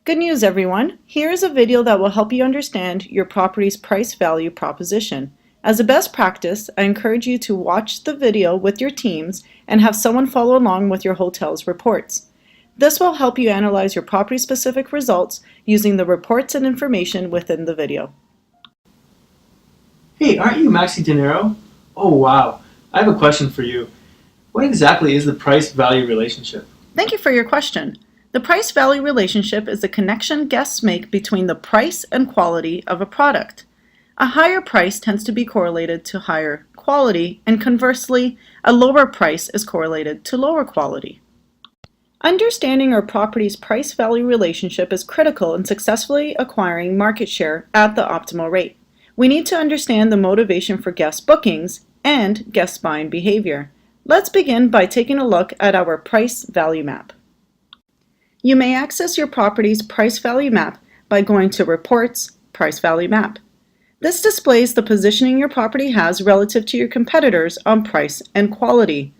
Good news, everyone! Here is a video that will help you understand your property's price-value proposition. As a best practice, I encourage you to watch the video with your teams and have someone follow along with your hotel's reports. This will help you analyze your property-specific results using the reports and information within the video. Hey, aren't you Maxi Dinero? Oh wow, I have a question for you. What exactly is the price-value relationship? Thank you for your question. The price-value relationship is the connection guests make between the price and quality of a product. A higher price tends to be correlated to higher quality, and conversely, a lower price is correlated to lower quality. Understanding our property's price-value relationship is critical in successfully acquiring market share at the optimal rate. We need to understand the motivation for guest bookings and guest buying behavior. Let's begin by taking a look at our price-value map. You may access your property's price-value map by going to Reports, Price-Value Map. This displays the positioning your property has relative to your competitors on price and quality.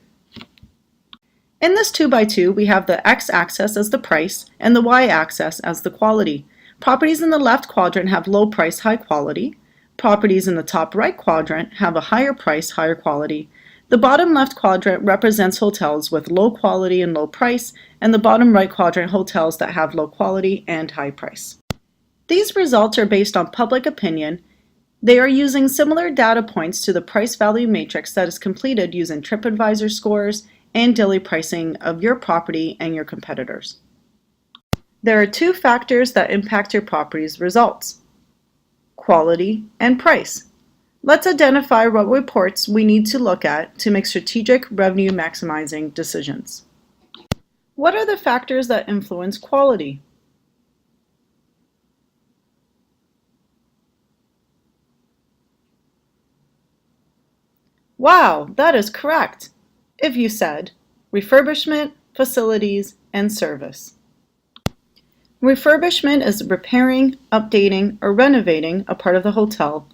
In this 2x2, we have the x-axis as the price and the y-axis as the quality. Properties in the left quadrant have low price, high quality. Properties in the top right quadrant have a higher price, higher quality. The bottom left quadrant represents hotels with low quality and low price, and the bottom right quadrant hotels that have low quality and high price. These results are based on public opinion. They are using similar data points to the price-value matrix that is completed using TripAdvisor scores and daily pricing of your property and your competitors. There are two factors that impact your property's results: quality and price. Let's identify what reports we need to look at to make strategic revenue maximizing decisions. What are the factors that influence quality? Wow, that is correct! If you said refurbishment, facilities, and service. Refurbishment is repairing, updating, or renovating a part of the hotel.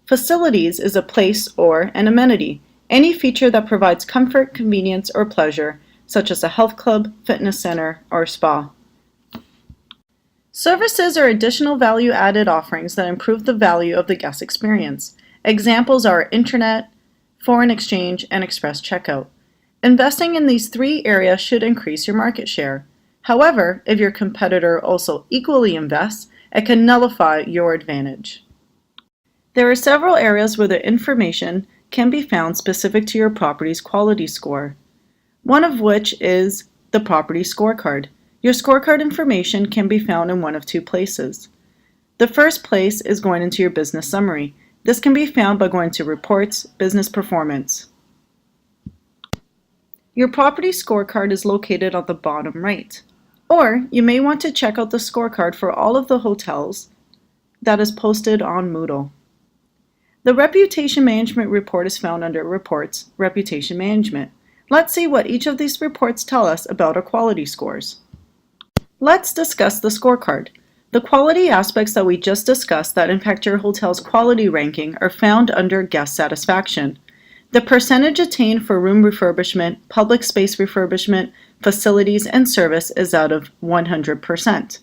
Facilities is a place or an amenity, any feature that provides comfort, convenience, or pleasure, such as a health club, fitness center, or spa. Services are additional value-added offerings that improve the value of the guest experience. Examples are internet, foreign exchange, and express checkout. Investing in these three areas should increase your market share. However, if your competitor also equally invests, it can nullify your advantage. There are several areas where the information can be found specific to your property's quality score, one of which is the property scorecard. Your scorecard information can be found in one of two places. The first place is going into your business summary. This can be found by going to Reports, Business Performance. Your property scorecard is located on the bottom right. Or you may want to check out the scorecard for all of the hotels that is posted on Moodle. The Reputation Management report is found under Reports, Reputation Management. Let's see what each of these reports tell us about our quality scores. Let's discuss the scorecard. The quality aspects that we just discussed that impact your hotel's quality ranking are found under Guest Satisfaction. The percentage attained for room refurbishment, public space refurbishment, facilities, and service is out of 100%.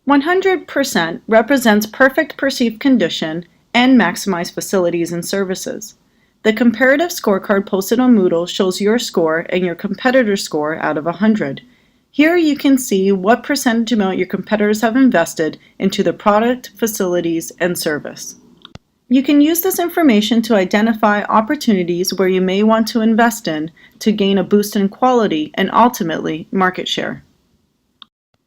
100% represents perfect perceived condition and maximize facilities and services. The comparative scorecard posted on Moodle shows your score and your competitor's score out of 100. Here you can see what percentage amount your competitors have invested into the product, facilities, and service. You can use this information to identify opportunities where you may want to invest in to gain a boost in quality and ultimately market share.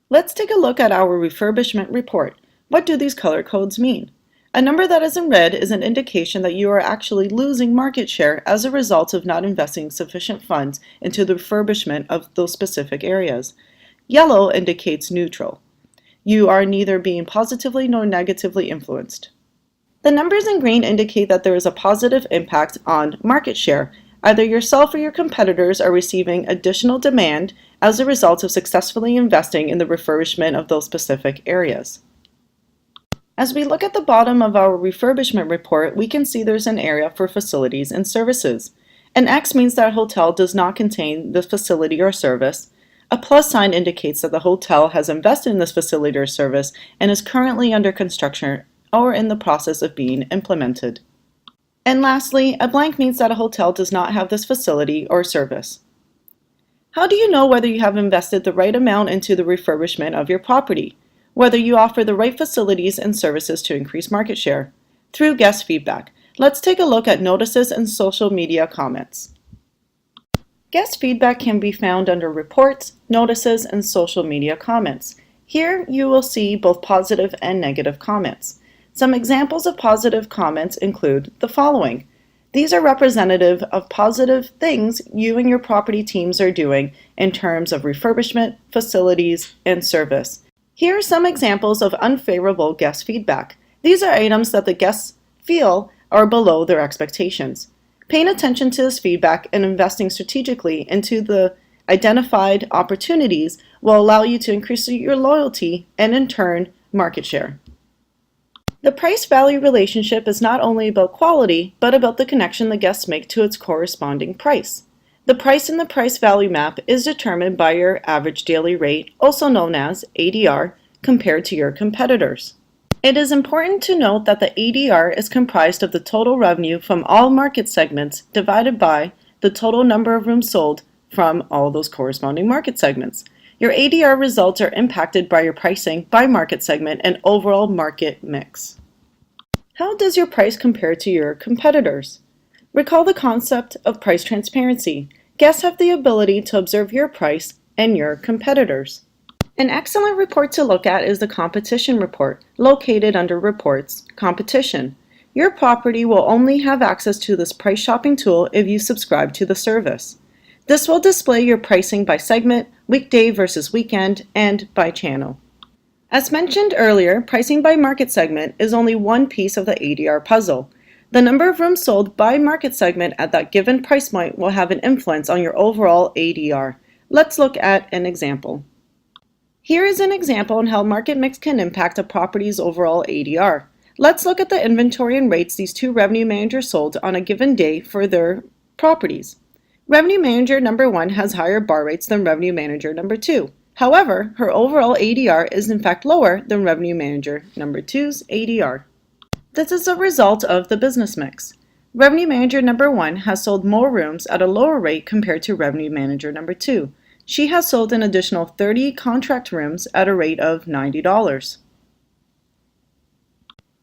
Let's take a look at our refurbishment report. What do these color codes mean? A number that is in red is an indication that you are actually losing market share as a result of not investing sufficient funds into the refurbishment of those specific areas. Yellow indicates neutral. You are neither being positively nor negatively influenced. The numbers in green indicate that there is a positive impact on market share. Either yourself or your competitors are receiving additional demand as a result of successfully investing in the refurbishment of those specific areas. As we look at the bottom of our refurbishment report, we can see there's an area for facilities and services. An X means that hotel does not contain the facility or service. A plus sign indicates that the hotel has invested in this facility or service and is currently under construction or in the process of being implemented. And lastly, a blank means that a hotel does not have this facility or service. How do you know whether you have invested the right amount into the refurbishment of your property? Whether you offer the right facilities and services to increase market share? Through guest feedback. Let's take a look at notices and social media comments. Guest feedback can be found under Reports, Notices, and Social Media Comments. Here you will see both positive and negative comments. Some examples of positive comments include the following. These are representative of positive things you and your property teams are doing in terms of refurbishment, facilities, and service. Here are some examples of unfavorable guest feedback. These are items that the guests feel are below their expectations. Paying attention to this feedback and investing strategically into the identified opportunities will allow you to increase your loyalty and, in turn, market share. The price-value relationship is not only about quality, but about the connection the guests make to its corresponding price. The price in the price-value map is determined by your average daily rate, also known as ADR, compared to your competitors. It is important to note that the ADR is comprised of the total revenue from all market segments divided by the total number of rooms sold from all those corresponding market segments. Your ADR results are impacted by your pricing by market segment and overall market mix. How does your price compare to your competitors? Recall the concept of price transparency. Guests have the ability to observe your price and your competitors. An excellent report to look at is the competition report, located under Reports, Competition. Your property will only have access to this price shopping tool if you subscribe to the service. This will display your pricing by segment, weekday versus weekend, and by channel. As mentioned earlier, pricing by market segment is only one piece of the ADR puzzle. The number of rooms sold by market segment at that given price point will have an influence on your overall ADR. Let's look at an example. Here is an example on how market mix can impact a property's overall ADR. Let's look at the inventory and rates these two revenue managers sold on a given day for their properties. Revenue manager number 1 has higher bar rates than revenue manager number 2. However, her overall ADR is in fact lower than revenue manager number 2's ADR. This is a result of the business mix. Revenue manager number 1 has sold more rooms at a lower rate compared to revenue manager number 2. She has sold an additional 30 contract rooms at a rate of $90.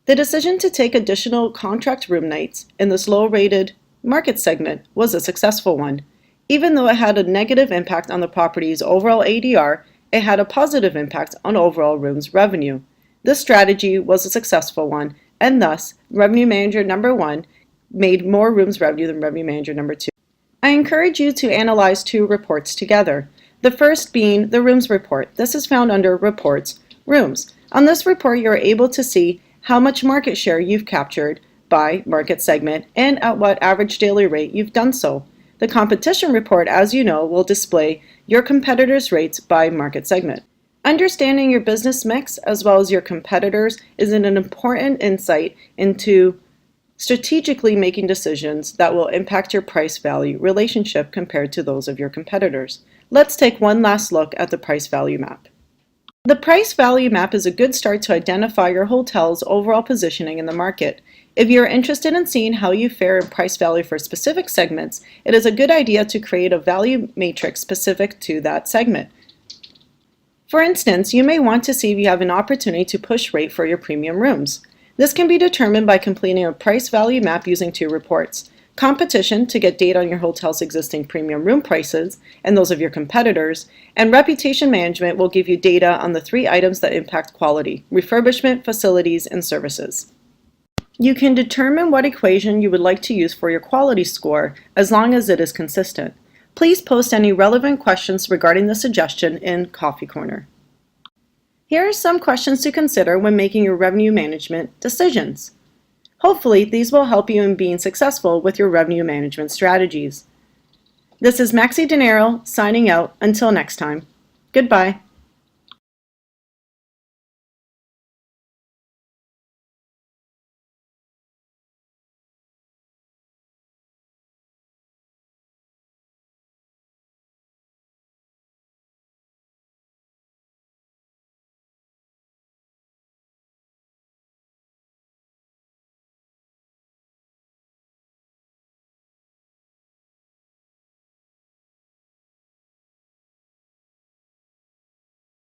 The decision to take additional contract room nights in this low-rated market segment was a successful one. Even though it had a negative impact on the property's overall ADR, it had a positive impact on overall rooms revenue. This strategy was a successful one, and thus, revenue manager number 1 made more rooms revenue than revenue manager number 2. I encourage you to analyze two reports together. The first being the rooms report. This is found under Reports, Rooms. On this report, you are able to see how much market share you've captured by market segment and at what average daily rate you've done so. The competition report, as you know, will display your competitors' rates by market segment. Understanding your business mix as well as your competitors is an important insight into strategically making decisions that will impact your price-value relationship compared to those of your competitors. Let's take one last look at the price-value map. The price-value map is a good start to identify your hotel's overall positioning in the market. If you're interested in seeing how you fare in price value for specific segments, it is a good idea to create a value matrix specific to that segment. For instance, you may want to see if you have an opportunity to push rate for your premium rooms. This can be determined by completing a price-value map using two reports. Competition, to get data on your hotel's existing premium room prices and those of your competitors, and reputation management will give you data on the three items that impact quality: refurbishment, facilities, and services. You can determine what equation you would like to use for your quality score as long as it is consistent. Please post any relevant questions regarding the suggestion in Coffee Corner. Here are some questions to consider when making your revenue management decisions. Hopefully, these will help you in being successful with your revenue management strategies. This is Maxie Dinero signing out. Until next time. Goodbye.